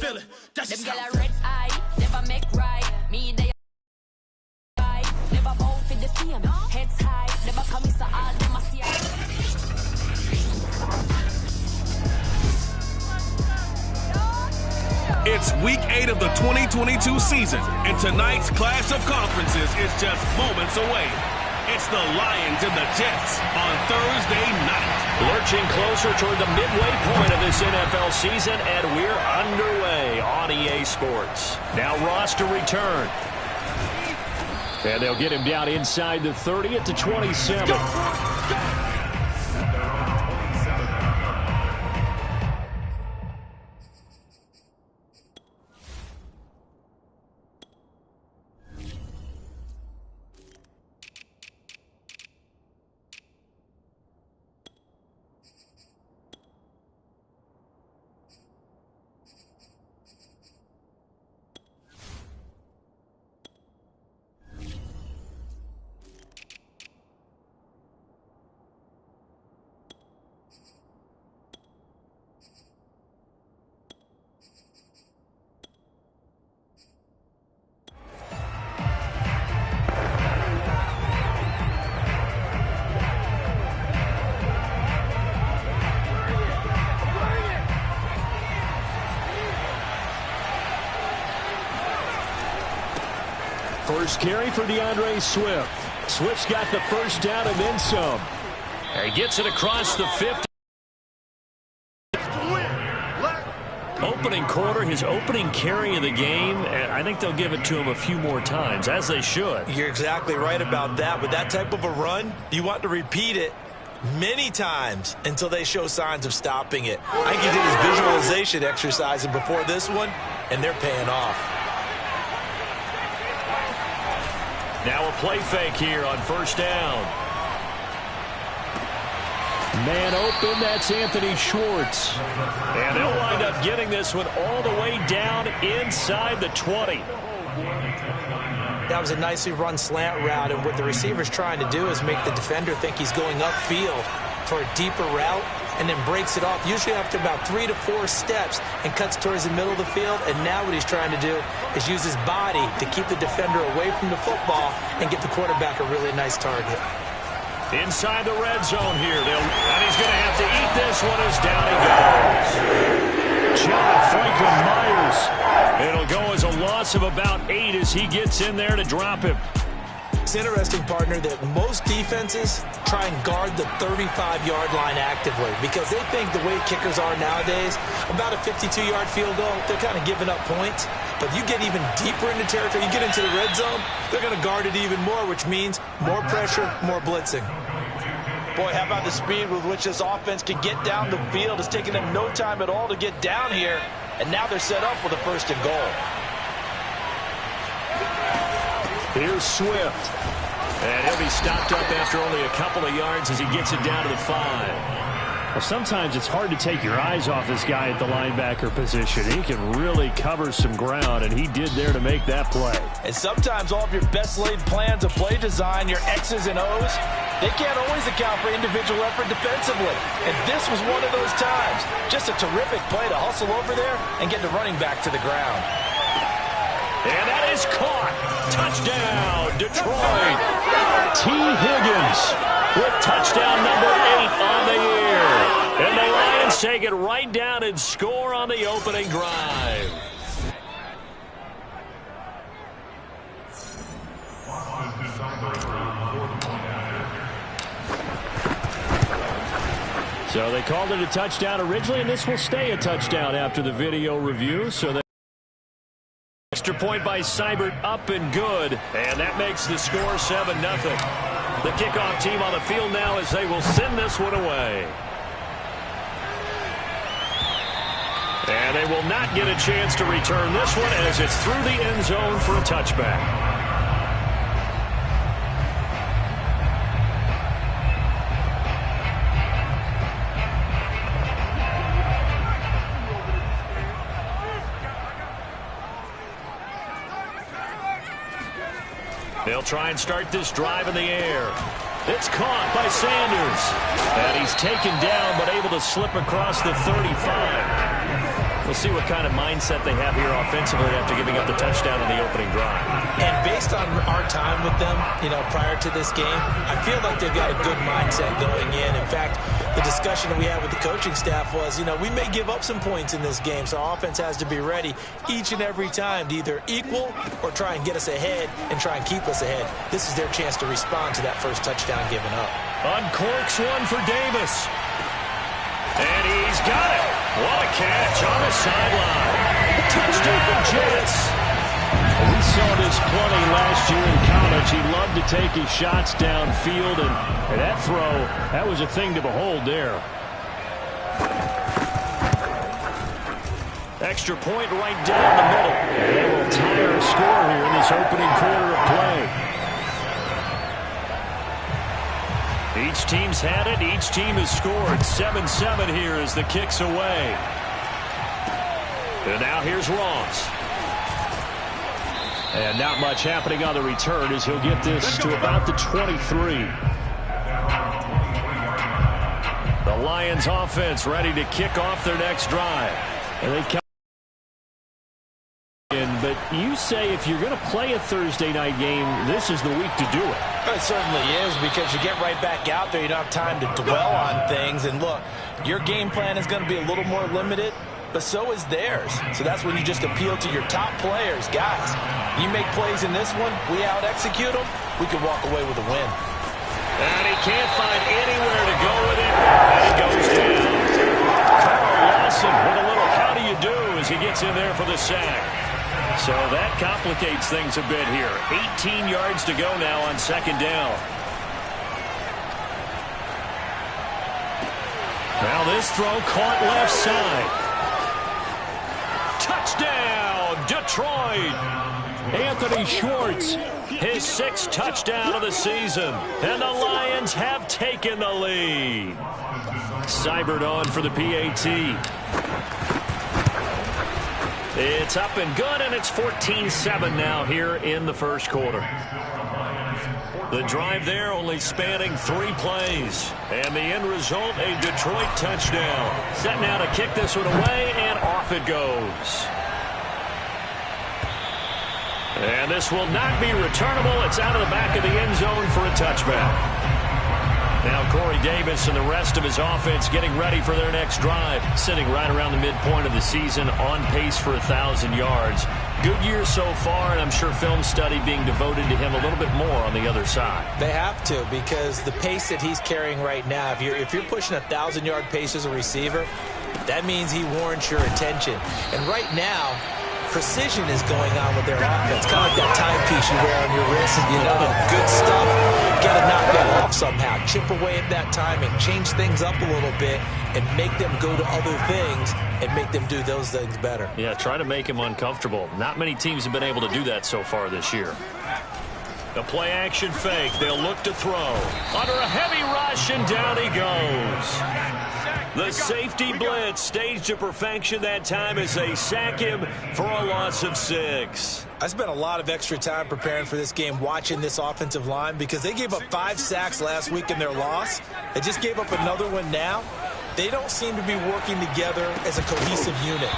feel it. That's just how I feel. Red eye, never make right. Me, they never bow for the fame. Heads high, never come so all them a see. It's week 8 of the 2022 season, and tonight's clash of conferences is just moments away. It's the Lions and the Jets on Thursday night. Lurching closer toward the midway point of this NFL season, and we're underway on EA Sports. Now Ross to return. And they'll get him down inside the 30 at the 27. First carry for DeAndre Swift. Swift's got the first down and then some. And he gets it across the 50. Opening quarter, his opening carry of the game, and I think they'll give it to him a few more times, as they should. You're exactly right about that. With that type of a run, you want to repeat it many times until they show signs of stopping it. I think he did his visualization exercises before this one, and they're paying off. Now a play fake here on first down. Man open, that's Anthony Schwartz. And they'll wind up getting this one all the way down inside the 20. That was a nicely run slant route, and what the receiver's trying to do is make the defender think he's going upfield for a deeper route, and then breaks it off, usually after about 3 to 4 steps, and cuts towards the middle of the field. And now what he's trying to do is use his body to keep the defender away from the football and get the quarterback a really nice target. Inside the red zone here. And he's going to have to eat this one as down he goes. John Franklin Myers. It'll go as a loss of about 8 as he gets in there to drop him. It's interesting, partner, that most defenses try and guard the 35-yard line actively because they think the way kickers are nowadays, about a 52-yard field goal, they're kind of giving up points. But you get even deeper into territory, you get into the red zone, they're going to guard it even more, which means more pressure, more blitzing. Boy, how about the speed with which this offense can get down the field? It's taking them no time at all to get down here, and now they're set up for the first and goal. Here's Swift. And he'll be stopped up after only a couple of yards as he gets it down to the 5. Well, sometimes it's hard to take your eyes off this guy at the linebacker position. He can really cover some ground, and he did there to make that play. And sometimes all of your best laid plans of play design, your X's and O's, they can't always account for individual effort defensively. And this was one of those times. Just a terrific play to hustle over there and get the running back to the ground. And that is caught. Touchdown, Detroit. T. Higgins with touchdown number 8 on the year. And the Lions take it right down and score on the opening drive. So they called it a touchdown originally, and this will stay a touchdown after the video review. So they extra point by Seibert, up and good, and that makes the score 7-0. The kickoff team on the field now as they will send this one away. And they will not get a chance to return this one as it's through the end zone for a touchback. They'll try and start this drive in the air. It's caught by Sanders. And he's taken down but able to slip across the 35. We'll see what kind of mindset they have here offensively after giving up the touchdown on the opening drive. And based on our time with them, prior to this game, I feel like they've got a good mindset going in. In fact, the discussion that we had with the coaching staff was, we may give up some points in this game, so our offense has to be ready each and every time to either equal or try and get us ahead and try and keep us ahead. This is their chance to respond to that first touchdown given up. Uncorks one for Davis. And he's got it. What a catch on the sideline. Touchdown, Jets. We saw this plenty last year in college. He loved to take his shots downfield, and that throw, that was a thing to behold there. Extra point right down the middle. They will tie our score here in this opening quarter of play. Each team's had it. Each team has scored. 7-7 here as the kick's away. And now here's Ross. And not much happening on the return as he'll get this to about the 23. The Lions offense ready to kick off their next drive. And they come in, but you say if you're going to play a Thursday night game, this is the week to do it. It certainly is, because you get right back out there. You don't have time to dwell on things. And look, your game plan is going to be a little more limited, but so is theirs. So that's when you just appeal to your top players. Guys, you make plays in this one, we out-execute them, we can walk away with a win. And he can't find anywhere to go with it, and he goes down. Carl Lawson with a little how do you do as he gets in there for the sack. So that complicates things a bit here. 18 yards to go now on second down. Now this throw caught left side. Touchdown, Detroit. Anthony Schwartz. His 6th touchdown of the season. And the Lions have taken the lead. Seibert on for the PAT. It's up and good, and it's 14-7 now here in the first quarter. The drive there only spanning 3 plays. And the end result, a Detroit touchdown. Set now to kick this one away, and off it goes. And this will not be returnable. It's out of the back of the end zone for a touchback. Now Corey Davis and the rest of his offense getting ready for their next drive. Sitting right around the midpoint of the season, on pace for 1,000 yards. Good year so far, and I'm sure film study being devoted to him a little bit more on the other side. They have to, because the pace that he's carrying right now, if you're pushing 1,000-yard pace as a receiver, that means he warrants your attention. And right now, precision is going on with their offense. Kind of like that timepiece you wear on your wrist. Good stuff. Got to knock that off somehow. Chip away at that timing. Change things up a little bit and make them go to other things and make them do those things better. Yeah, try to make him uncomfortable. Not many teams have been able to do that so far this year. The play action fake. They'll look to throw. Under a heavy rush, and down he goes. The safety blitz staged to perfection that time as they sack him for a loss of 6. I spent a lot of extra time preparing for this game, watching this offensive line, because they gave up 5 sacks last week in their loss. They just gave up another one now. They don't seem to be working together as a cohesive unit.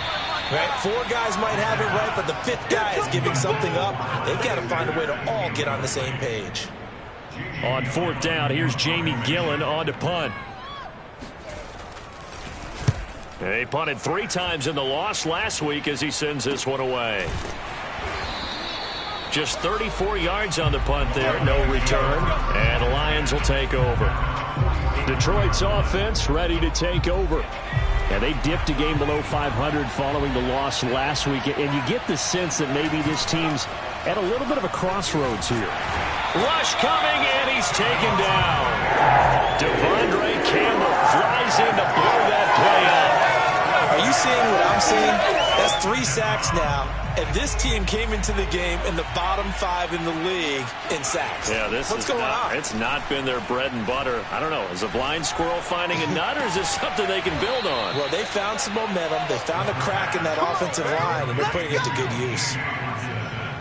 Right? 4 guys might have it right, but the 5th guy is giving something up. They've got to find a way to all get on the same page. On 4th down, here's Jamie Gillen on to punt. He punted 3 times in the loss last week as he sends this one away. Just 34 yards on the punt there, no return, and the Lions will take over. Detroit's offense ready to take over. And they dipped a game below 500 following the loss last week, and you get the sense that maybe this team's at a little bit of a crossroads here. Rush coming, and he's taken down. Devondre Campbell flies in to blow that play up. Are you seeing what I'm seeing? That's 3 sacks now, and this team came into the game in the bottom 5 in the league in sacks. Yeah, what's going on? It's not been their bread and butter. I don't know. Is a blind squirrel finding a nut, or is this something they can build on? Well, they found some momentum. They found a crack in that offensive line, and they're putting it to good use.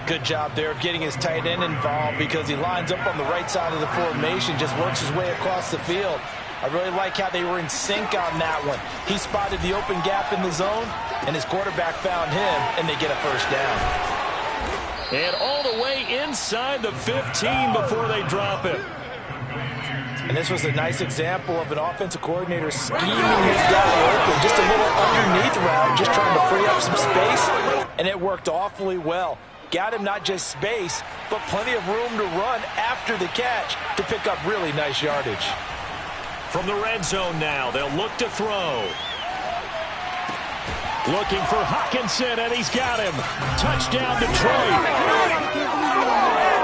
Good job there of getting his tight end involved, because he lines up on the right side of the formation, just works his way across the field. I really like how they were in sync on that one. He spotted the open gap in the zone, and his quarterback found him, and they get a first down. And all the way inside the 15 before they drop it. And this was a nice example of an offensive coordinator scheming his guy open. Just a little underneath route, just trying to free up some space, and it worked awfully well. Got him not just space, but plenty of room to run after the catch to pick up really nice yardage. From the red zone now, they'll look to throw. Looking for Hawkinson, and he's got him. Touchdown, Detroit.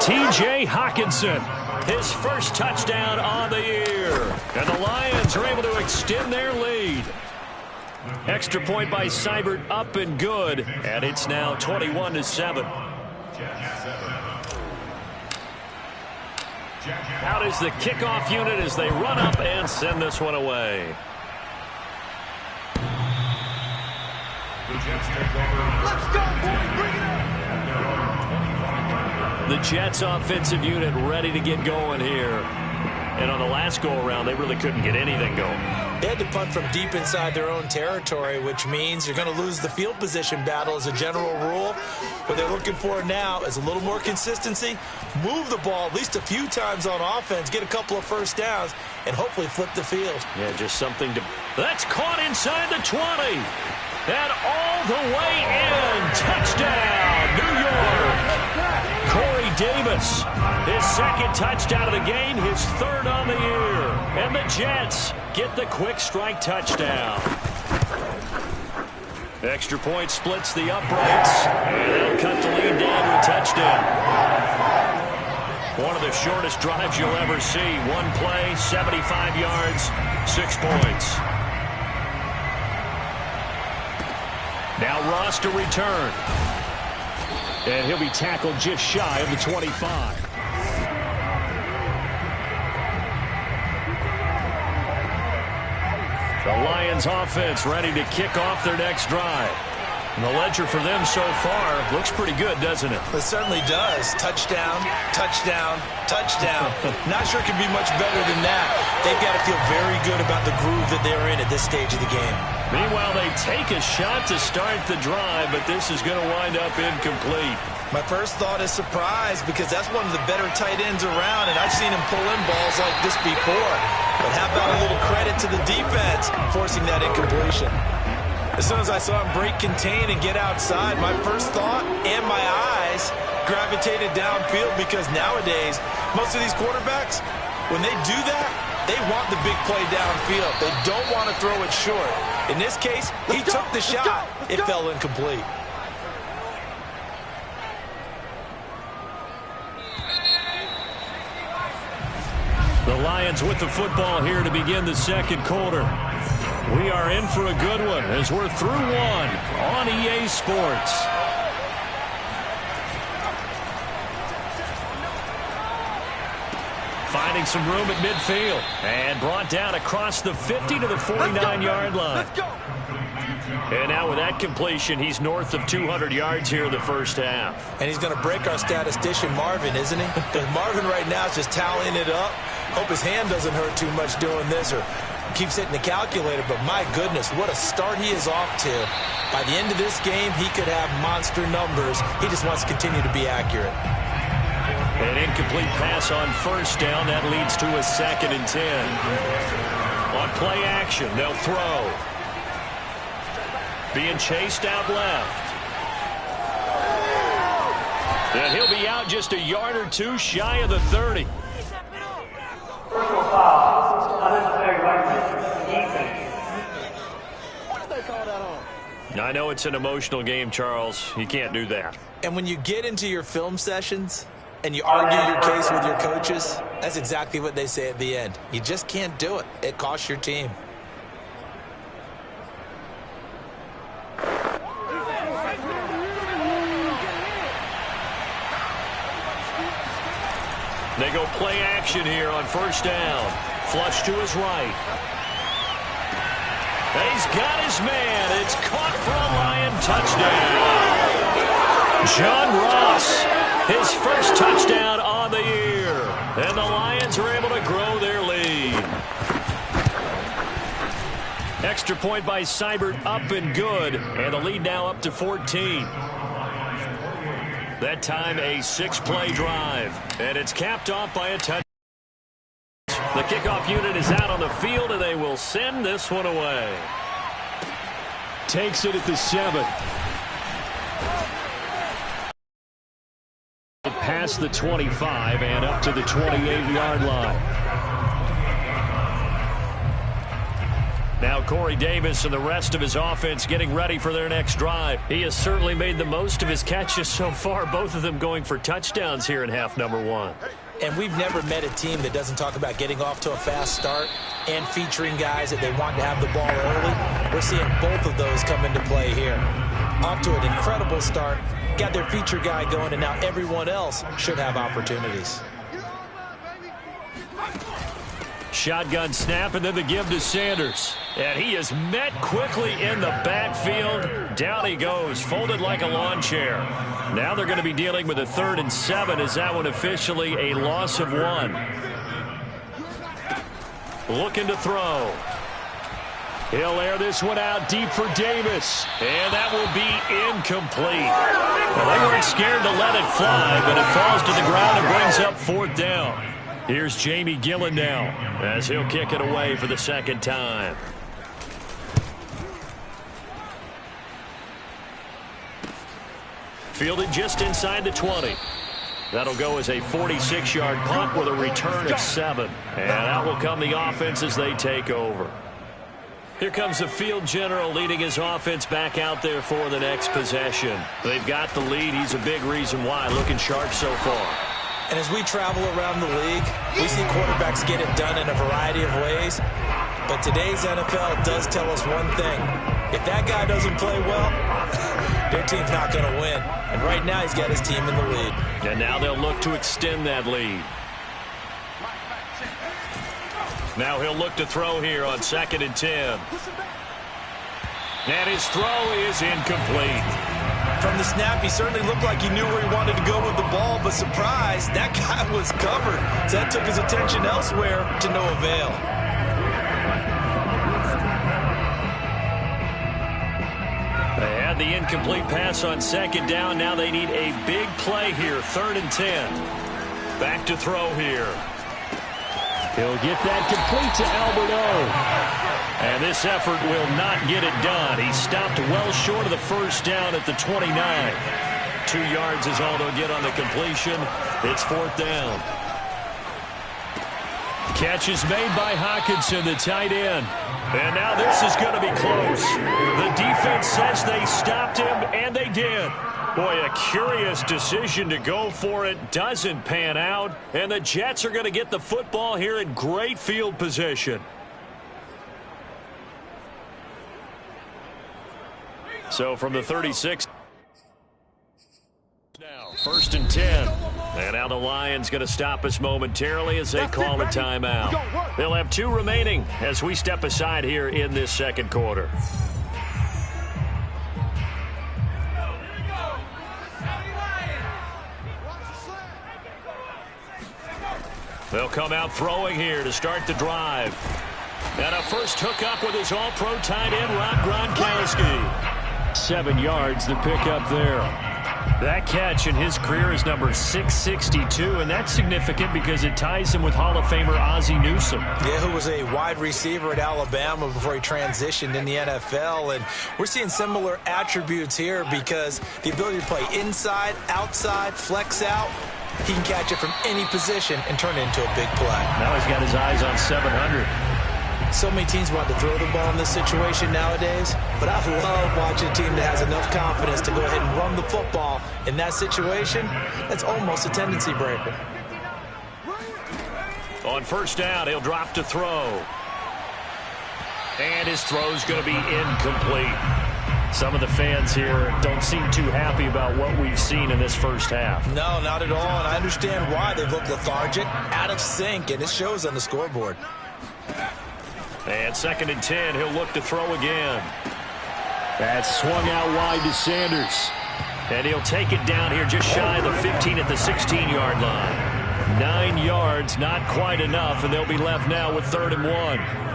T.J. Hawkinson, his first touchdown on the year. And the Lions are able to extend their lead. Extra point by Seibert up and good, and it's now 21-7. Out is the kickoff unit as they run up and send this one away. Let's go, boys. Bring it up. The Jets offensive unit ready to get going here. And on the last go-around, they really couldn't get anything going. They had to punt from deep inside their own territory, which means you're going to lose the field position battle as a general rule. What they're looking for now is a little more consistency, move the ball at least a few times on offense, get a couple of first downs, and hopefully flip the field. Yeah, just something to... That's caught inside the 20. And all the way in. Touchdown, New York. Corey Davis, his second touchdown of the game, his third on the year. And the Jets get the quick strike touchdown. Extra point splits the uprights. And they'll cut the lead down to a touchdown. One of the shortest drives you'll ever see. One play, 75 yards, 6 points. Now Ross to return. And he'll be tackled just shy of the 25. The Lions offense ready to kick off their next drive. And the ledger for them so far looks pretty good, doesn't it? It certainly does. Touchdown, touchdown, touchdown. Not sure it can be much better than that. They've got to feel very good about the groove that they're in at this stage of the game. Meanwhile, they take a shot to start the drive, but this is going to wind up incomplete. My first thought is surprise, because that's one of the better tight ends around, and I've seen him pull in balls like this before. But how about a little credit to the defense forcing that incompletion? As soon as I saw him break contain and get outside, my first thought and my eyes gravitated downfield, because nowadays, most of these quarterbacks, when they do that, they want the big play downfield. They don't want to throw it short. In this case, he took the shot. It fell incomplete. The Lions with the football here to begin the second quarter. We are in for a good one as we're through one on EA Sports. Finding some room at midfield and brought down across the 50 to the 49-yard line. And now with that completion, he's north of 200 yards here in the first half. And he's going to break our statistician Marvin, isn't he? Because Marvin right now is just tallying it up. Hope his hand doesn't hurt too much doing this, or keeps hitting the calculator. But my goodness, what a start he is off to. By the end of this game, he could have monster numbers. He just wants to continue to be accurate. An incomplete pass on first down. That leads to a 2nd and 10. On play action, they'll throw. Being chased out left. And he'll be out just a yard or two shy of the 30. Personal foul. Unnecessary defense. What did they call that on? I know it's an emotional game, Charles. You can't do that. And when you get into your film sessions and you argue your case with your coaches, that's exactly what they say at the end. You just can't do it. It costs your team. They go play action here on first down. Flush to his right. He's got his man. It's caught for a Lion touchdown. John Ross, his first touchdown on the year. And the Lions are able to grow their lead. extra point by Seibert up and good. And the lead now up to 14. That time a 6-play drive. And it's capped off by a touchdown. The kickoff unit is out on the field, and they will send this one away. Takes it at the 7. Past the 25 and up to the 28-yard line. Now Corey Davis and the rest of his offense getting ready for their next drive. He has certainly made the most of his catches so far, both of them going for touchdowns here in half number 1. And we've never met a team that doesn't talk about getting off to a fast start and featuring guys that they want to have the ball early. We're seeing both of those come into play here. Off to an incredible start, got their feature guy going, and now everyone else should have opportunities. Shotgun snap, and then the give to Sanders. And he is met quickly in the backfield. Down he goes, folded like a lawn chair. Now they're going to be dealing with a 3rd and 7. Is that one officially a loss of 1? Looking to throw. He'll air this one out deep for Davis. And that will be incomplete. Well, they weren't scared to let it fly, but it falls to the ground and brings up 4th down. Here's Jamie Gillen now as he'll kick it away for the 2nd time. Fielded just inside the 20. That'll go as a 46-yard punt with a return of 7. And out will come the offense as they take over. Here comes the field general leading his offense back out there for the next possession. They've got the lead. He's a big reason why. Looking sharp so far. And as we travel around the league, we see quarterbacks get it done in a variety of ways. But today's NFL does tell us one thing. If that guy doesn't play well, their team's not going to win. And right now he's got his team in the lead. And now they'll look to extend that lead. Now he'll look to throw here on 2nd and 10. And his throw is incomplete. From the snap, he certainly looked like he knew where he wanted to go with the ball, but surprise, that guy was covered. So that took his attention elsewhere to no avail. They had the incomplete pass on 2nd down. Now they need a big play here, 3rd and 10. Back to throw here. He'll get that complete to Alberto. And this effort will not get it done. He stopped well short of the 1st down at the 29. 2 yards is all they'll get on the completion. It's 4th down. Catch is made by Hockenson, the tight end. And now this is going to be close. The defense says they stopped him, and they did. Boy, a curious decision to go for it. Doesn't pan out. And the Jets are going to get the football here in great field position. So from the 36. Now, 1st and 10. And now the Lions going to stop us momentarily as they call a timeout. They'll have 2 remaining as we step aside here in this 2nd quarter. They'll come out throwing here to start the drive. And a first hookup with his all-pro tight end, Rob Gronkowski. 7 yards, the pickup there. That catch in his career is number 662, and that's significant because it ties him with Hall of Famer Ozzie Newsome. Yeah, who was a wide receiver at Alabama before he transitioned in the NFL. And we're seeing similar attributes here because the ability to play inside, outside, flex out, he can catch it from any position and turn it into a big play. Now he's got his eyes on 700. So many teams want to throw the ball in this situation nowadays, but I love watching a team that has enough confidence to go ahead and run the football in that situation. That's almost a tendency breaker. On 1st down, he'll drop to throw. And his throw's going to be incomplete. Some of the fans here don't seem too happy about what we've seen in this 1st half. No, not at all, and I understand why. They've looked lethargic, out of sync, and it shows on the scoreboard. And 2nd and 10, he'll look to throw again. That's swung out wide to Sanders. And he'll take it down here just shy of the 15 at the 16-yard line. 9 yards, not quite enough, and they'll be left now with 3rd and 1.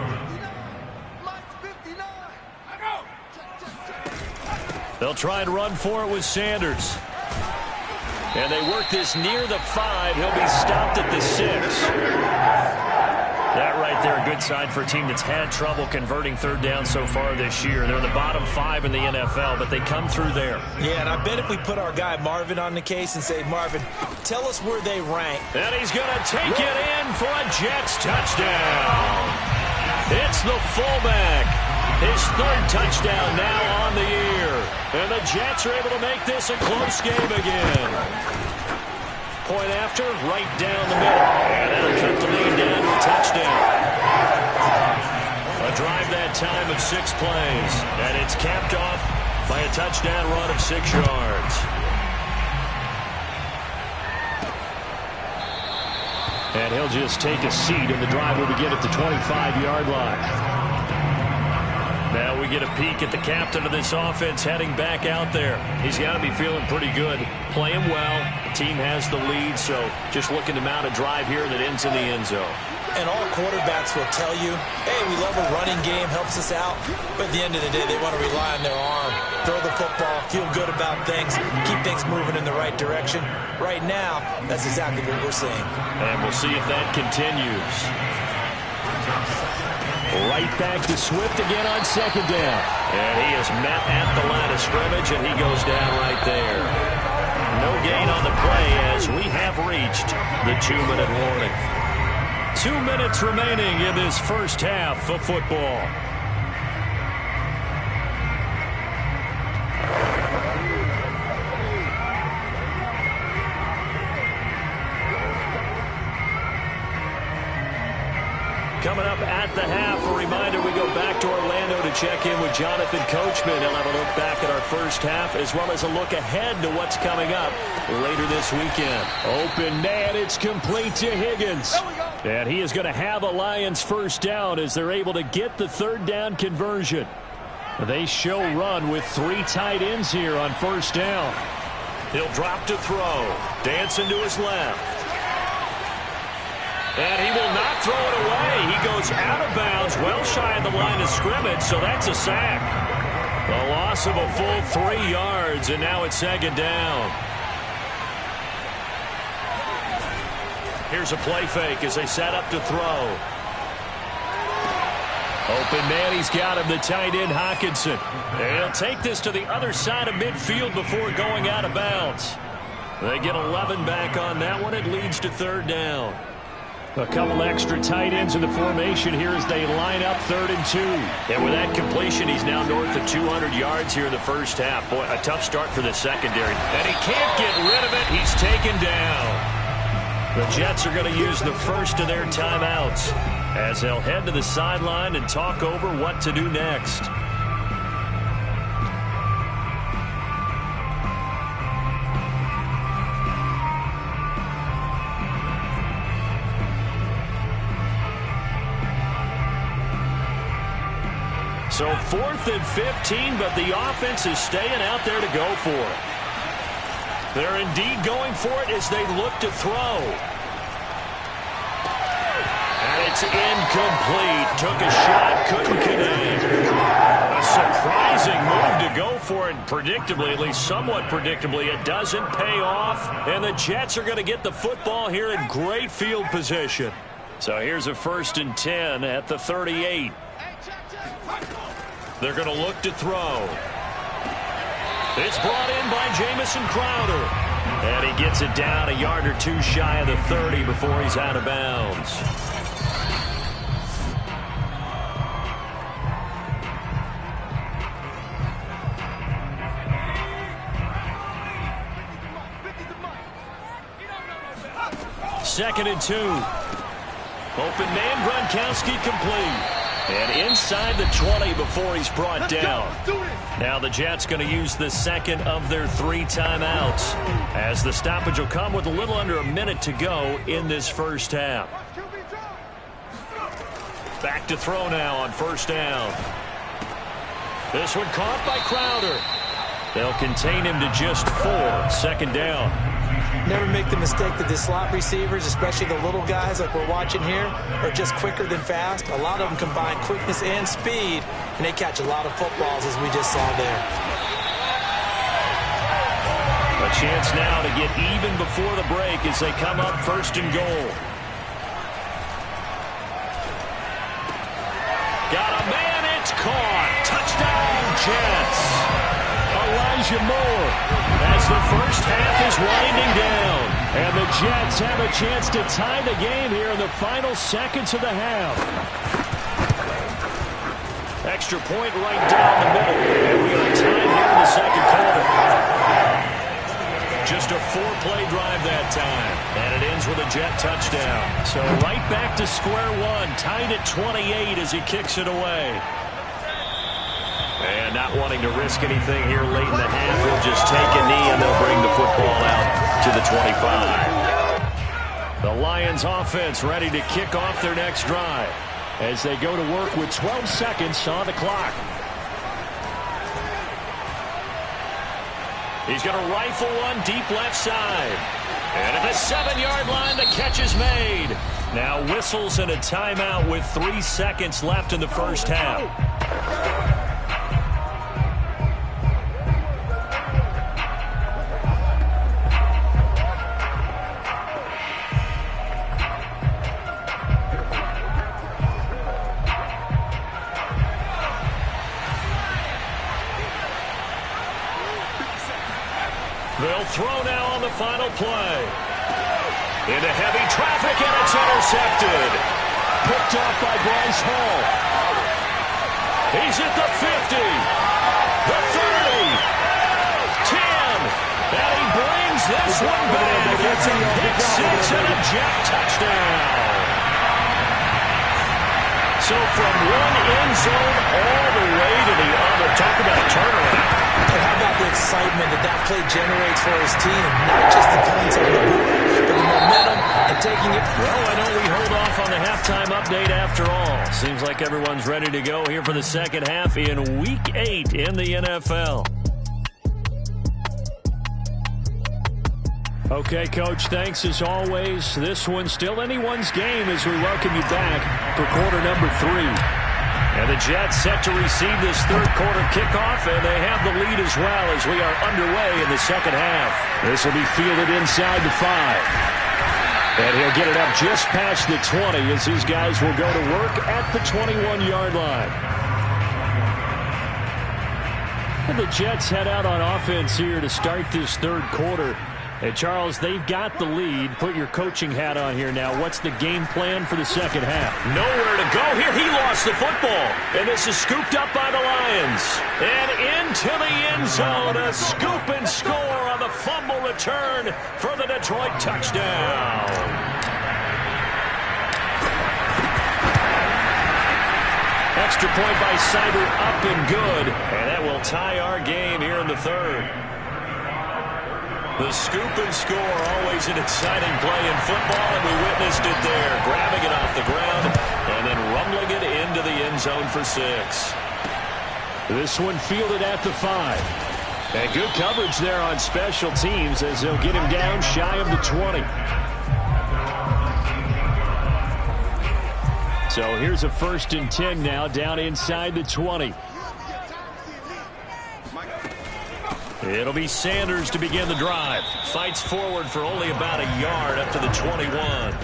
They'll try and run for it with Sanders. And they work this near the 5. He'll be stopped at the 6. That right there, a good sign for a team that's had trouble converting third down so far this year. They're in the bottom 5 in the NFL, but they come through there. Yeah, and I bet if we put our guy Marvin on the case and say, Marvin, tell us where they rank. And he's going to take it in for a Jets touchdown. It's the fullback. His 3rd touchdown now on the year. And the Jets are able to make this a close game again. Point after, right down the middle. And that'll cut the lead down to a touchdown. A drive that time of 6 plays. And it's capped off by a touchdown run of 6 yards. And he'll just take a seat, and the drive will begin at the 25-yard line. Now we get a peek at the captain of this offense heading back out there. He's got to be feeling pretty good. Playing well. The team has the lead, so just looking to mount a drive here that ends in the end zone. And all quarterbacks will tell you, hey, we love a running game, helps us out. But at the end of the day, they want to rely on their arm. Throw the football, feel good about things, keep things moving in the right direction. Right now, that's exactly what we're seeing. And we'll see if that continues. Right back to Swift again on 2nd down. And he is met at the line of scrimmage, and he goes down right there. No gain on the play as we have reached the 2-minute warning. 2 minutes remaining in this first half of football. Coming up at the half, a reminder, we go back to Orlando to check in with Jonathan Coachman. He'll have a look back at our first half as well as a look ahead to what's coming up later this weekend. Open man, it's complete to Higgins. And he is going to have a Lions first down as they're able to get the 3rd down conversion. They show run with 3 tight ends here on first down. He'll drop to throw. Dancing to his left. And he will not throw it away. He goes out of bounds, well shy of the line of scrimmage, so that's a sack. A loss of a full 3 yards, and now it's 2nd down. Here's a play fake as they set up to throw. Open man, he's got him, the tight end Hockenson. And he'll take this to the other side of midfield before going out of bounds. They get 11 back on that one. It leads to 3rd down. A couple extra tight ends in the formation here as they line up 3rd and 2. And with that completion, he's now north of 200 yards here in the first half. Boy, a tough start for the secondary. And he can't get rid of it. He's taken down. The Jets are going to use the first of their timeouts as they'll head to the sideline and talk over what to do next. So 4th and 15, but the offense is staying out there to go for it. They're indeed going for it as they look to throw. And it's incomplete. Took a shot, couldn't connect. A surprising move to go for it. Predictably, at least somewhat predictably, it doesn't pay off. And the Jets are going to get the football here in great field position. So here's a 1st and 10 at the 38. They're going to look to throw. It's brought in by Jamison Crowder. And he gets it down a yard or 2 shy of the 30 before he's out of bounds. Second and 2. Open man, Gronkowski complete. And inside the 20 before he's brought down. Now the Jets going to use the 2nd of their 3 timeouts as the stoppage will come with a little under a minute to go in this first half. Back to throw now on first down. This one caught by Crowder. They'll contain him to just 4. 2nd down. Never make the mistake that the slot receivers, especially the little guys like we're watching here, are just quicker than fast. A lot of them combine quickness and speed, and they catch a lot of footballs as we just saw there. chance now to get even before the break as they come up first and goal. Got a man, it's caught. Touchdown, Jets. Elijah Moore as the first half is winding down. And the Jets have a chance to tie the game here in the final seconds of the half. Extra point right down the middle. And we are tied here in the second quarter. Just a 4-play drive that time. And it ends with a Jet touchdown. So right back to square one. Tied at 28 as he kicks it away. And not wanting to risk anything here late in the half, he'll just take a knee and they'll bring the football out to the 25. The Lions offense ready to kick off their next drive as they go to work with 12 seconds on the clock. He's going to rifle one deep left side. And at the 7-yard line, the catch is made. Now whistles and a timeout with 3 seconds left in the first half. They'll throw now on the final play. Into heavy traffic, and it's intercepted. Picked off by Bryce Hall. He's at the 50, the 30, 10, and he brings this one back. It's a pick six and a Jet touchdown. So from one end zone all the way to the other. Talk about a turnaround. And how about the excitement that play generates for his team? Not just the points on the board, but the momentum and taking it. Well, I know we hold off on the halftime update after all. Seems like everyone's ready to go here for the second half in Week 8 in the NFL. Okay, Coach, thanks as always. This one's still anyone's game as we welcome you back for quarter number 3. And the Jets set to receive this third quarter kickoff, and they have the lead as well as we are underway in the second half. This will be fielded inside the 5. And he'll get it up just past the 20 as his guys will go to work at the 21-yard line. And the Jets head out on offense here to start this third quarter. And, Charles, they've got the lead. Put your coaching hat on here now. What's the game plan for the second half? Nowhere to go here. He lost the football. And this is scooped up by the Lions. And into the end zone. A scoop and score on the fumble return for the Detroit touchdown. Extra point by Seibert, up and good. And that will tie our game here in the third. The scoop and score, always an exciting play in football, and we witnessed it there. Grabbing it off the ground and then rumbling it into the end zone for 6. This one fielded at the 5. And good coverage there on special teams as they'll get him down shy of the 20. So here's a 1st and 10 now down inside the 20. It'll be Sanders to begin the drive. Fights forward for only about a yard up to the 21.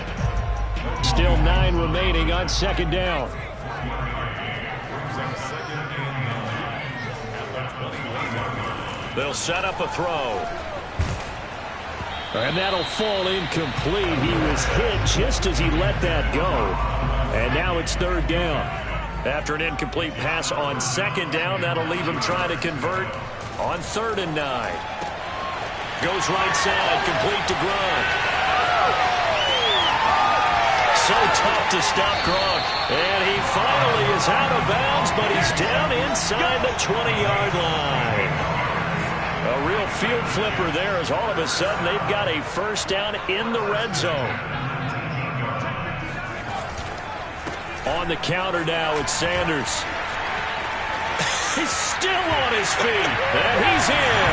Still 9 remaining on second down. They'll set up a throw. And that'll fall incomplete. He was hit just as he let that go. And now it's third down. After an incomplete pass on second down, that'll leave him trying to convert on 3rd and 9. Goes right side, complete to Gronk. So tough to stop Gronk. And he finally is out of bounds, but he's down inside the 20-yard line. A real field flipper there as all of a sudden they've got a first down in the red zone. On the counter now, it's Sanders. He's still on his feet. And he's in.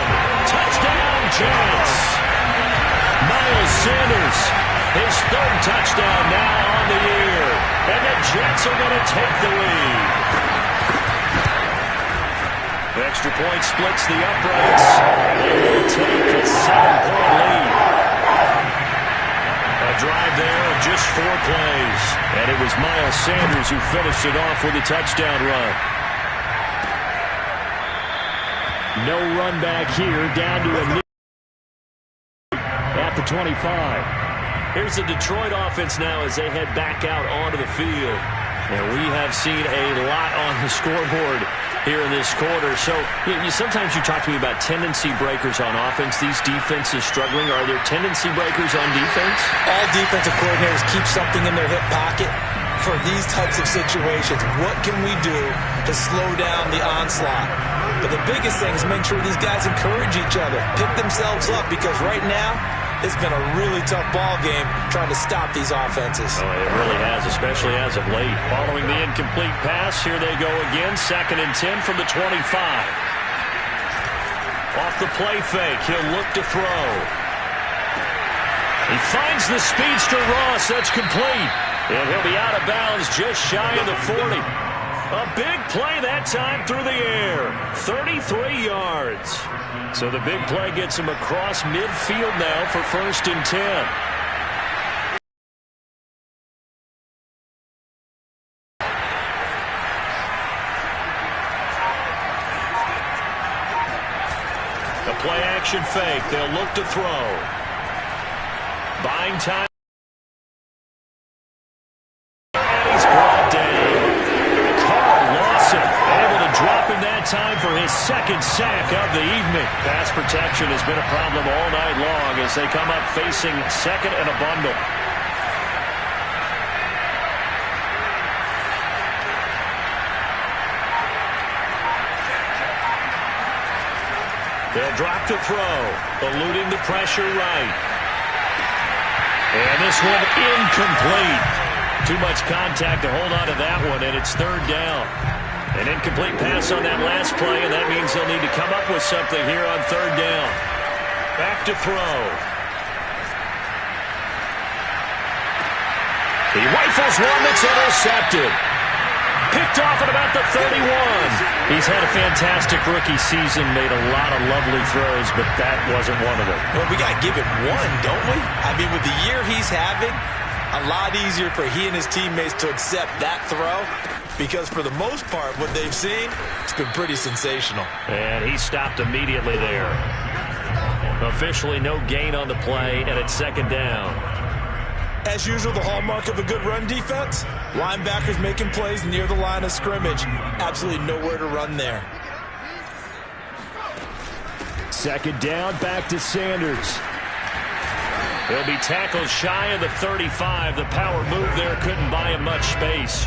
Touchdown, Jets. Miles Sanders, his 3rd touchdown now on the year. And the Jets are going to take the lead. The extra point splits the uprights. They will take a 7 Miles Sanders, who finished it off with a touchdown run. No run back here, down to a knee at the 25. Here's the Detroit offense now as they head back out onto the field. And we have seen a lot on the scoreboard here in this quarter. So sometimes you talk to me about tendency breakers on offense. These defenses struggling. Are there tendency breakers on defense? All defensive coordinators keep something in their hip pocket for these types of situations. What can we do to slow down the onslaught? But the biggest thing is make sure these guys encourage each other, pick themselves up, because right now it's been a really tough ball game trying to stop these offenses. Oh, it really has, especially as of late. Following the incomplete pass, here they go again. 2nd and 10 from the 25. Off the play fake, he'll look to throw. He finds the speedster Ross. That's complete. And he'll be out of bounds just shy of the 40. A big play that time through the air. 33 yards. So the big play gets him across midfield now for 1st and 10. The play action fake. They'll look to throw. Buying time. And he's brought down. Able to drop him that time for his 2nd sack of the evening. Pass protection has been a problem all night long as they come up facing 2nd and a bundle. They'll drop to throw, eluding the pressure right. And this one incomplete. Too much contact to hold on to that one, and it's 3rd down. An incomplete pass on that last play, and that means they'll need to come up with something here on 3rd down. Back to throw. He rifles one that's intercepted. Picked off at about the 31. He's had a fantastic rookie season, made a lot of lovely throws, but that wasn't one of them. Well, we got to give it one, don't we? I mean, with the year he's having, a lot easier for he and his teammates to accept that throw, because for the most part, what they've seen, it's been pretty sensational. And he stopped immediately there. Officially no gain on the play, and it's 2nd down. As usual, the hallmark of a good run defense, linebackers making plays near the line of scrimmage. Absolutely nowhere to run there. 2nd down, back to Sanders. He'll be tackled shy of the 35. The power move there couldn't buy him much space.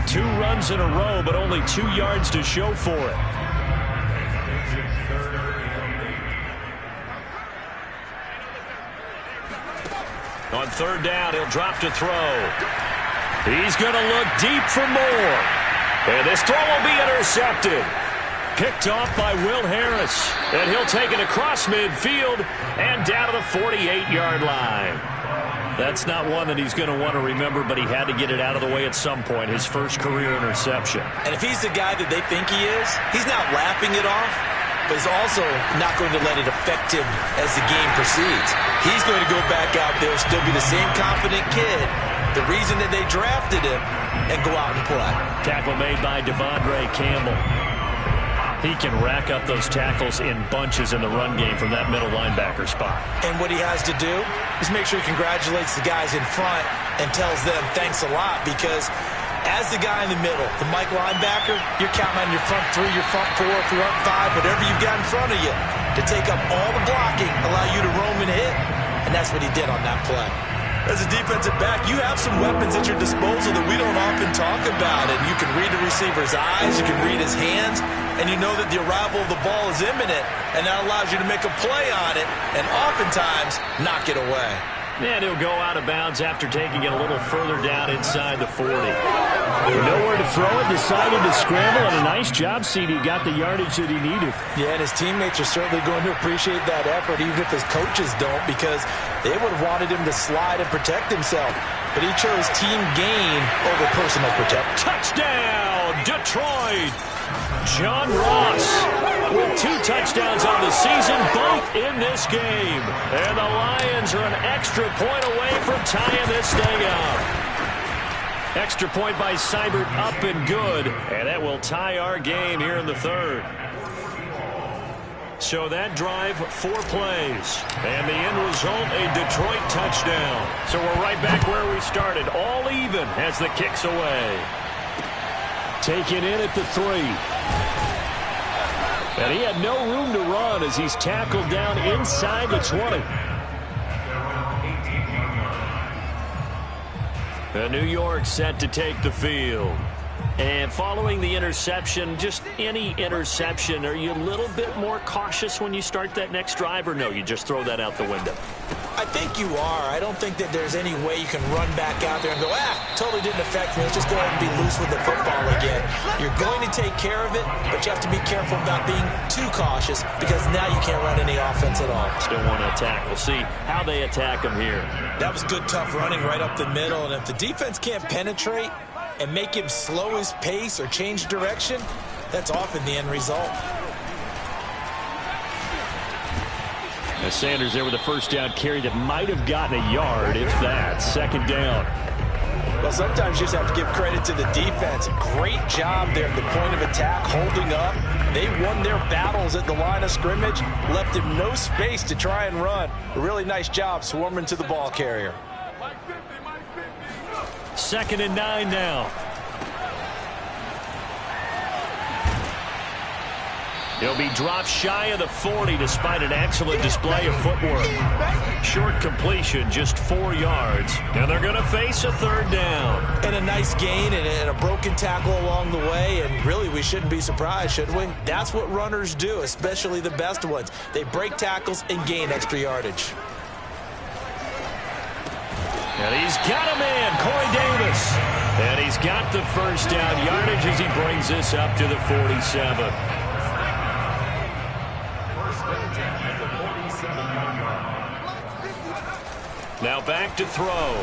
2 runs in a row, but only 2 yards to show for it. On 3rd down, he'll drop to throw. He's going to look deep for more. And this throw will be intercepted. Picked off by Will Harris. And he'll take it across midfield and down to the 48-yard line. That's not one that he's going to want to remember, but he had to get it out of the way at some point, his first career interception. And if he's the guy that they think he is, he's not laughing it off, but he's also not going to let it affect him as the game proceeds. He's going to go back out there, still be the same confident kid, the reason that they drafted him, and go out and play. Tackle made by Devondre Campbell. He can rack up those tackles in bunches in the run game from that middle linebacker spot. And what he has to do is make sure he congratulates the guys in front and tells them thanks a lot, because as the guy in the middle, the Mike linebacker, you're counting on your front 3, your front 4, front 5, whatever you've got in front of you to take up all the blocking, allow you to roam and hit, and that's what he did on that play. As a defensive back, you have some weapons at your disposal that we don't often talk about, and you can read the receiver's eyes, you can read his hands, and you know that the arrival of the ball is imminent, and that allows you to make a play on it and oftentimes knock it away. And he'll go out of bounds after taking it a little further down inside the 40. Nowhere to throw it, decided to scramble, and a nice job, CD. Got the yardage that he needed. Yeah, and his teammates are certainly going to appreciate that effort, even if his coaches don't, because they would have wanted him to slide and protect himself. But he chose team gain over personal protection. Touchdown, Detroit! John Ross with 2 touchdowns on the season, both in this game. And the Lions are an extra point away from tying this thing up. Extra point by Seibert, up and good. And that will tie our game here in the third. So that drive, 4 plays. And the end result, a Detroit touchdown. So we're right back where we started. All even as the kick's away. Taken in at the 3. And he had no room to run as he's tackled down inside the 20. New York set to take the field. And following the interception, just any interception, are you a little bit more cautious when you start that next drive, or no, you just throw that out the window? I think you are. I don't think that there's any way you can run back out there and go, totally didn't affect me. Let's just go ahead and be loose with the football again. You're going to take care of it, but you have to be careful about being too cautious because now you can't run any offense at all. Still want to attack. We'll see how they attack them here. That was good, tough running right up the middle, and if the defense can't penetrate and make him slow his pace or change direction, that's often the end result. As Sanders there with a first down carry that might have gotten a yard, if that. Second down. Well, sometimes you just have to give credit to the defense. Great job there at the point of attack, holding up. They won their battles at the line of scrimmage, left him no space to try and run. A really nice job swarming to the ball carrier. 2nd and 9 now. He'll be dropped shy of the 40 despite an excellent display of footwork. Short completion, just 4 yards. And they're going to face a third down. And a nice gain and a broken tackle along the way. And really, we shouldn't be surprised, should we? That's what runners do, especially the best ones. They break tackles and gain extra yardage. And he's got a man, Corey Davis. And he's got the first down yardage as he brings this up to the 47. Now back to throw.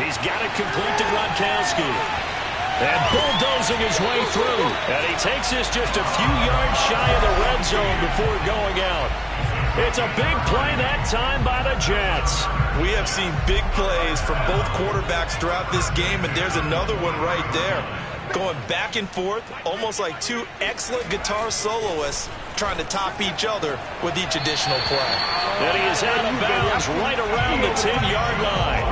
He's got it complete to Gronkowski. And bulldozing his way through. And he takes this just a few yards shy of the red zone before going out. It's a big play that time by the Jets. We have seen big plays from both quarterbacks throughout this game, and there's another one right there. Going back and forth, almost like 2 excellent guitar soloists trying to top each other with each additional play. And he is out of bounds right around the 10-yard line.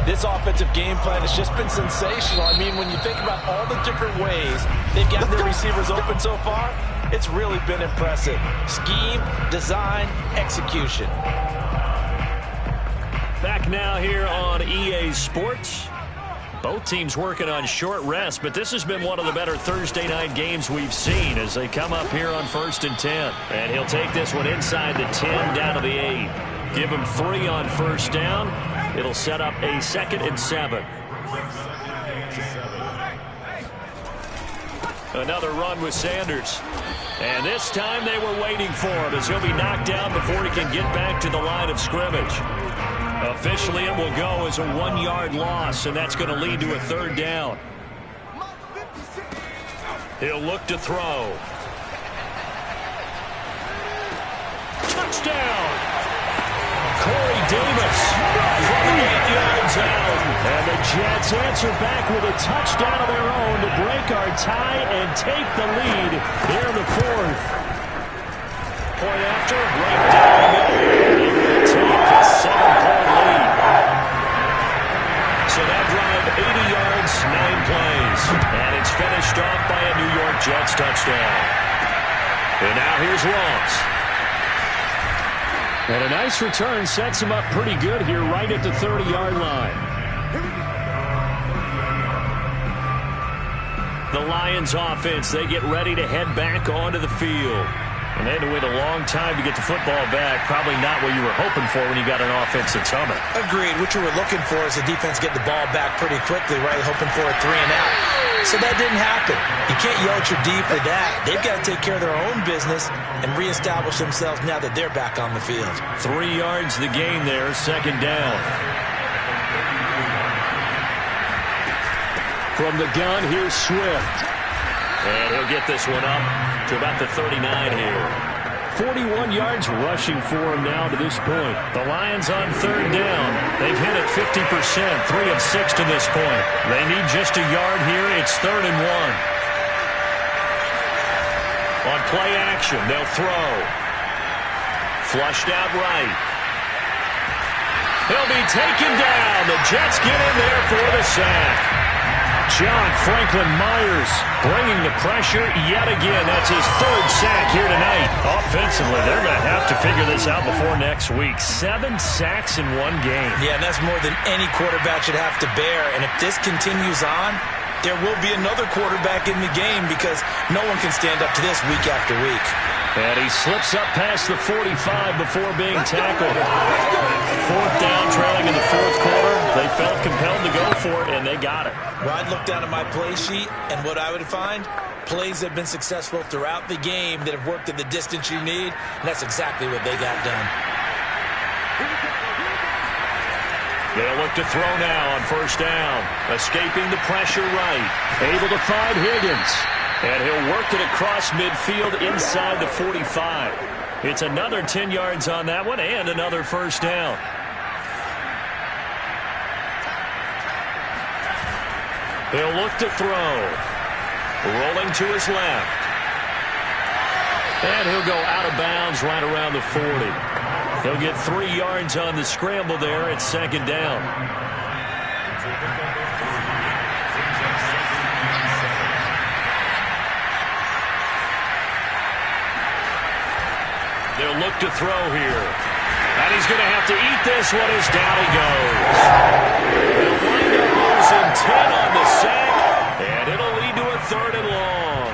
This offensive game plan has just been sensational. I mean, when you think about all the different ways they've gotten their receivers open so far, it's really been impressive. Scheme, design, execution. Back now here on EA Sports. Both teams working on short rest, but this has been one of the better Thursday night games we've seen as they come up here on 1st and 10. And he'll take this one inside the 10 down to the 8. Give him 3 on first down. It'll set up a 2nd and 7. Another run with Sanders. And this time they were waiting for him as he'll be knocked down before he can get back to the line of scrimmage. Officially, it will go as a 1-yard loss, and that's going to lead to a third down. He'll look to throw. Touchdown! Corey Davis from 8 yards out. And the Jets answer back with a touchdown of their own to break our tie and take the lead here in the 4th. Point after, right down the middle. Take a 7-point lead. So that drive, 80 yards, 9 plays. And it's finished off by a New York Jets touchdown. And now here's Ross. And a nice return sets him up pretty good here right at the 30-yard line. The Lions offense, they get ready to head back onto the field. And they had to wait a long time to get the football back. Probably not what you were hoping for when you got an offense that's humming. Agreed. What you were looking for is the defense get the ball back pretty quickly, right? Hoping for a 3-and-out. So that didn't happen. You can't yell at your D for that. They've got to take care of their own business and reestablish themselves now that they're back on the field. 3 yards the gain there, 2nd down. From the gun, here's Swift. And he'll get this one up to about the 39 here. 41 yards rushing for him now to this point. The Lions on third down. They've hit it 50%, 3 of 6 to this point. They need just a yard here. It's 3rd and 1. On play action, they'll throw. Flushed out right. He'll be taken down. The Jets get in there for the sack. John Franklin Myers bringing the pressure yet again. That's his 3rd sack here tonight. Offensively, they're going to have to figure this out before next week. 7 sacks in one game. Yeah, and that's more than any quarterback should have to bear. And if this continues on, there will be another quarterback in the game because no one can stand up to this week after week. And he slips up past the 45 before being tackled. 4th down, trailing in the 4th quarter. They felt compelled to go for it, and they got it. Well, I'd look down at my play sheet, and what I would find, plays that have been successful throughout the game that have worked at the distance you need, and that's exactly what they got done. They'll look to throw now on 1st down. Escaping the pressure right. Able to find Higgins. And he'll work it across midfield inside the 45. It's another 10 yards on that one and another 1st down. He'll look to throw. Rolling to his left. And he'll go out of bounds right around the 40. He'll get 3 yards on the scramble there at 2nd down. They'll look to throw here. And he's going to have to eat this one as down he goes. They'll wind up losing 10 on the sack, and it'll lead to a 3rd and long.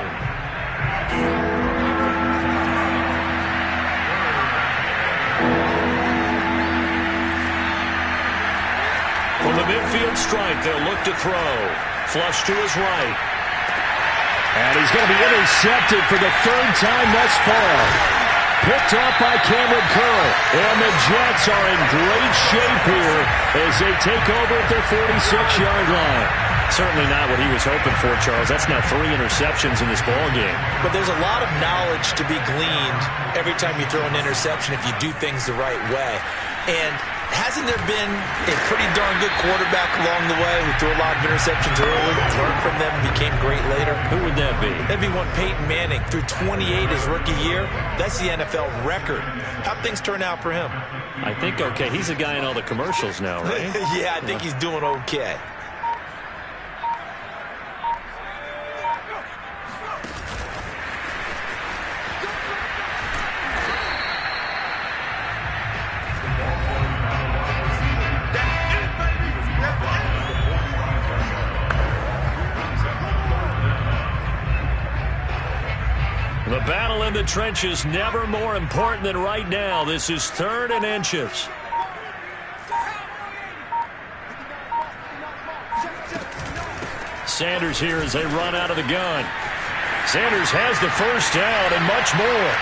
From the midfield strike, they'll look to throw. Flush to his right. And he's going to be intercepted for the 3rd time thus far. Picked off by Cameron Curl. And the Jets are in great shape here as they take over at their 46-yard line. Certainly not what he was hoping for, Charles. That's now 3 interceptions in this ballgame. But there's a lot of knowledge to be gleaned every time you throw an interception if you do things the right way. And hasn't there been a pretty darn good quarterback along the way who threw a lot of interceptions early, learned from them, and became great later? Who would that be? That'd be one Peyton Manning. Threw 28 his rookie year. That's the NFL record. How'd things turn out for him? I think okay. He's a guy in all the commercials now, right? Yeah, I think he's doing okay. The battle in the trenches never more important than right now. This is 3rd and inches. Sanders here as they run out of the gun. Sanders has the 1st down and much more.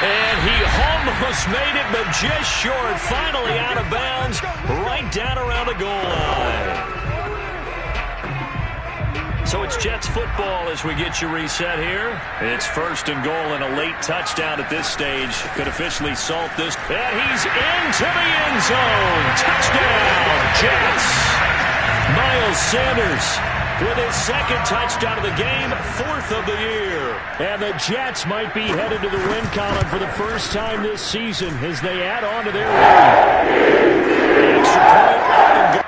And he almost made it, but just short. Finally out of bounds, right down around the goal line. So it's Jets football as we get you reset here. It's 1st and goal and a late touchdown at this stage. Could officially salt this. And he's into the end zone. Touchdown, Jets. Miles Sanders with his 2nd touchdown of the game, 4th of the year. And the Jets might be headed to the win column for the first time this season as they add on to their lead. The extra point up and go.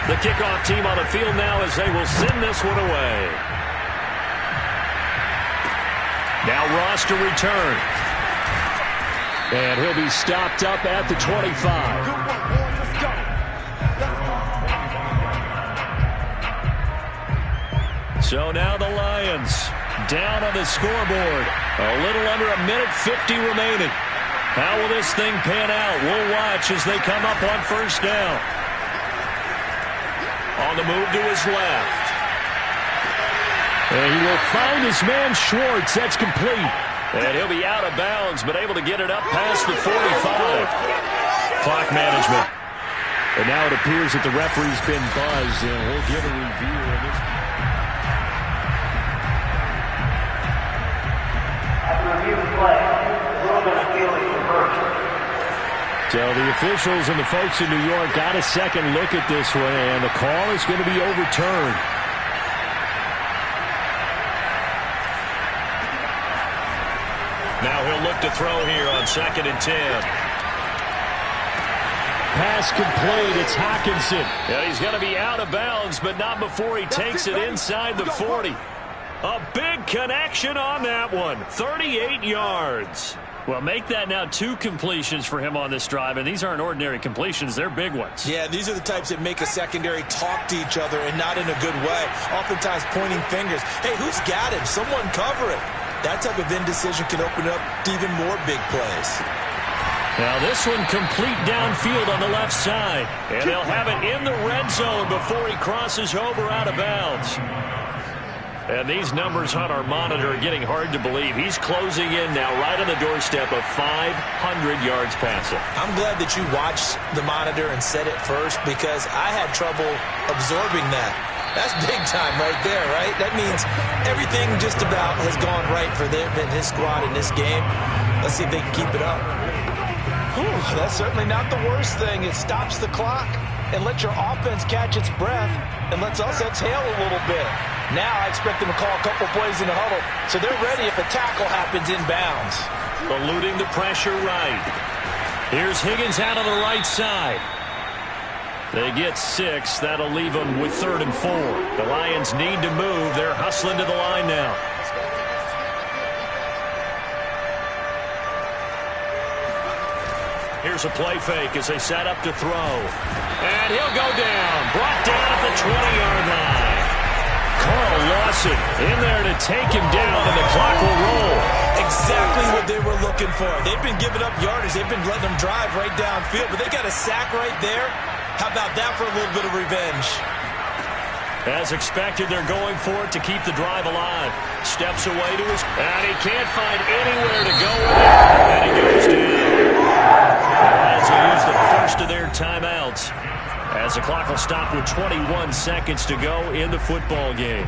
The kickoff team on the field now as they will send this one away. Now Ross to return. And he'll be stopped up at the 25. So now the Lions down on the scoreboard. A little under a minute 50 remaining. How will this thing pan out? We'll watch as they come up on first down. On the move to his left. And he will find his man Schwartz. That's complete. And he'll be out of bounds, but able to get it up past the 45. Clock management. And now it appears that the referee's been buzzed, and we'll give a review of this. After review of play, ruled on the field is reversed. So the officials and the folks in New York got a second look at this one, and the call is going to be overturned. Now he'll look to throw here on 2nd and 10. Pass complete. It's Hockenson. Yeah, he's going to be out of bounds, but not before he takes it inside the 40. A big connection on that one. 38 yards. Well, make that now 2 completions for him on this drive, and these aren't ordinary completions. They're big ones. Yeah, these are the types that make a secondary talk to each other and not in a good way. Oftentimes pointing fingers. Hey, who's got him? Someone cover it. That type of indecision can open up to even more big plays. Now this one complete downfield on the left side. And they'll have it in the red zone before he crosses over out of bounds. And these numbers on our monitor are getting hard to believe. He's closing in now right on the doorstep of 500 yards passing. I'm glad that you watched the monitor and said it first because I had trouble absorbing that. That's big time right there, right? That means everything just about has gone right for them and his squad in this game. Let's see if they can keep it up. Whew, that's certainly not the worst thing. It stops the clock and lets your offense catch its breath and lets us exhale a little bit. Now I expect them to call a couple plays in the huddle so they're ready if a tackle happens inbounds. Eluding the pressure right. Here's Higgins out on the right side. They get 6. That'll leave them with 3rd and 4. The Lions need to move. They're hustling to the line now. Here's a play fake as they set up to throw. And he'll go down. Brought down at the 20-yard line. Carl Lawson in there to take him down, and the clock will roll. Exactly what they were looking for. They've been giving up yardage. They've been letting them drive right downfield, but they got a sack right there. How about that for a little bit of revenge? As expected, they're going for it to keep the drive alive. Steps away to his... And he can't find anywhere to go with it. And he goes down. The Lions will use the first of their timeouts as the clock will stop with 21 seconds to go in the football game.